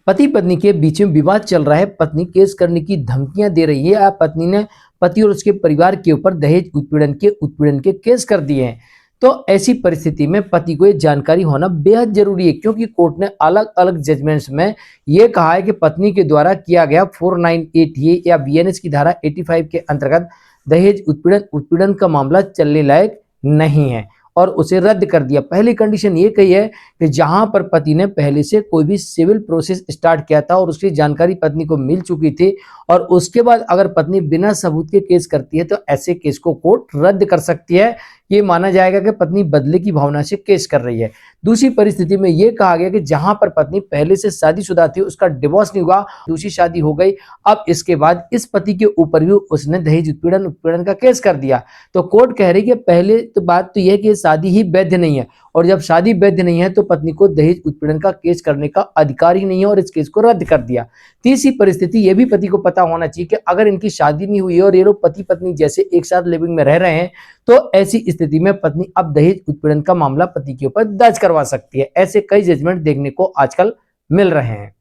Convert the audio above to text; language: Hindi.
पति पत्नी के बीच में विवाद चल रहा है, पत्नी केस करने की धमकियां दे रही है या पत्नी ने पति और उसके परिवार के ऊपर दहेज उत्पीड़न के केस कर दिए हैं। तो ऐसी परिस्थिति में पति को ये जानकारी होना बेहद जरूरी है, क्योंकि कोर्ट ने अलग अलग जजमेंट्स में ये कहा है कि पत्नी के द्वारा किया गया 498A या बीएनएस की धारा 85 के अंतर्गत दहेज उत्पीड़न का मामला चलने लायक नहीं है और उसे रद्द कर दिया। पहली कंडीशन ये कही है कि जहां पर पति ने पहले से कोई भी सिविल प्रोसेस स्टार्ट किया था और उसकी जानकारी पत्नी को मिल चुकी थी और उसके बाद अगर पत्नी बिना सबूत के केस करती है तो ऐसे केस को कोर्ट रद्द कर सकती है। ये माना जाएगा कि पत्नी बदले की भावना से केस कर रही है। दूसरी परिस्थिति में यह कहा गया कि जहां पर पत्नी पहले से शादीशुदा थी, उसका डिवोर्स नहीं हुआ, दूसरी शादी हो गई, अब इसके बाद इस पति के ऊपर भी उसने दहेज उत्पीड़न का केस कर दिया। तो कोर्ट कह रही है कि पहले तो बात तो यह कि शादी ही वैध नहीं है और जब शादी वैध नहीं है तो पत्नी को दहेज उत्पीड़न का केस करने का अधिकार ही नहीं है और इस केस को रद्द कर दिया। तीसरी परिस्थिति यह भी पति को पता होना चाहिए कि अगर इनकी शादी नहीं हुई है और ये लोग पति पत्नी जैसे एक साथ लिविंग में रह रहे हैं तो ऐसी स्थिति में पत्नी अब दहेज उत्पीड़न का मामला पति के ऊपर दर्ज करवा सकती है। ऐसे कई जजमेंट देखने को आजकल मिल रहे हैं।